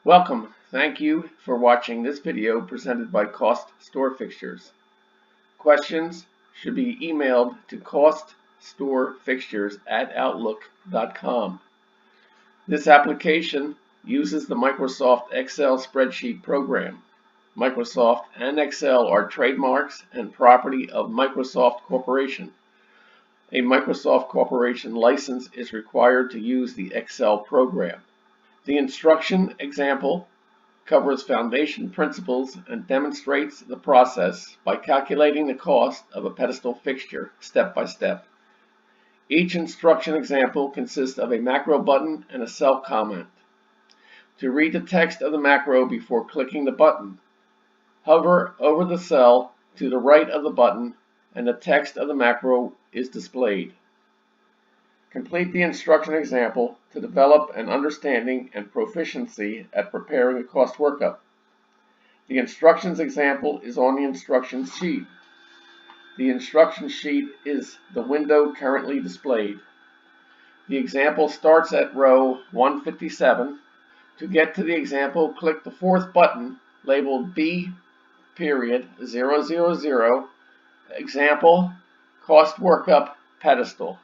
Welcome. Thank you for watching this video presented by CostStoreFixtures. Questions should be emailed to CostStoreFixtures@outlook.com. This application uses the Microsoft Excel spreadsheet program. Microsoft and Excel are trademarks and property of Microsoft Corporation. A Microsoft Corporation license is required to use the Excel program. The instruction example covers foundation principles and demonstrates the process by calculating the cost of a pedestal fixture step by step. Each instruction example consists of a macro button and a cell comment. To read the text of the macro before clicking the button, hover over the cell to the right of the button and the text of the macro is displayed. Complete the instruction example to develop an understanding and proficiency at preparing a cost workup. The instructions example is on the instruction sheet. The instruction sheet is the window currently displayed. The example starts at row 157. To get to the example, click the fourth button labeled B.000 Example Cost Workup Pedestal.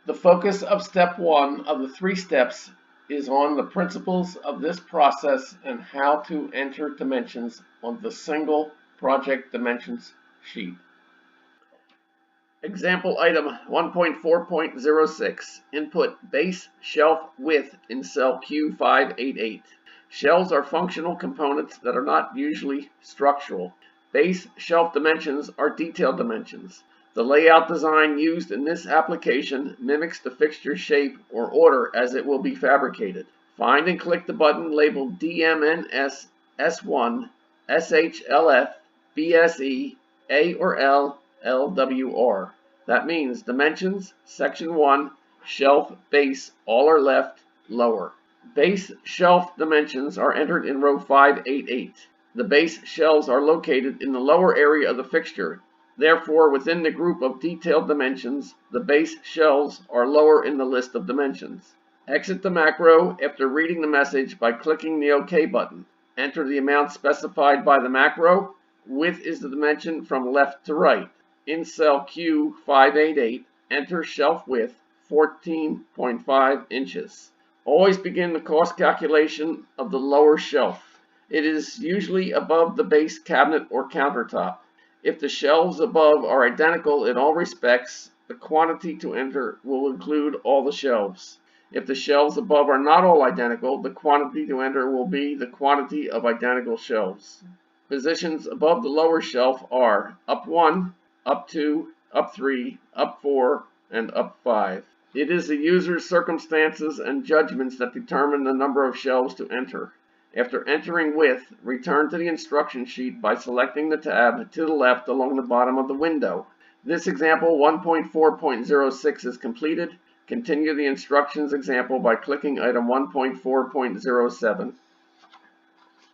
The focus of step 1 of the 3 steps is on the principles of this process and how to enter dimensions on the single project dimensions sheet. Example item 1.4.06. Input base shelf width in cell Q588. Shelves are functional components that are not usually structural. Base shelf dimensions are detailed dimensions. The layout design used in this application mimics the fixture shape or order as it will be fabricated. Find and click the button labeled DMNS S1 SHLF BSE A or L LWR. That means dimensions, section 1, shelf, base, all are left, lower. Base shelf dimensions are entered in row 588. The base shelves are located in the lower area of the fixture. Therefore, within the group of detailed dimensions, the base shelves are lower in the list of dimensions. Exit the macro after reading the message by clicking the OK button. Enter the amount specified by the macro. Width is the dimension from left to right. In cell Q588, enter shelf width 14.5 inches. Always begin the cost calculation of the lower shelf. It is usually above the base cabinet or countertop. If the shelves above are identical in all respects, the quantity to enter will include all the shelves. If the shelves above are not all identical, the quantity to enter will be the quantity of identical shelves. Positions above the lower shelf are up 1, up 2, up 3, up 4, and up 5. It is the user's circumstances and judgments that determine the number of shelves to enter. After entering width, return to the instruction sheet by selecting the tab to the left along the bottom of the window. This example 1.4.06 is completed. Continue the instructions example by clicking item 1.4.07.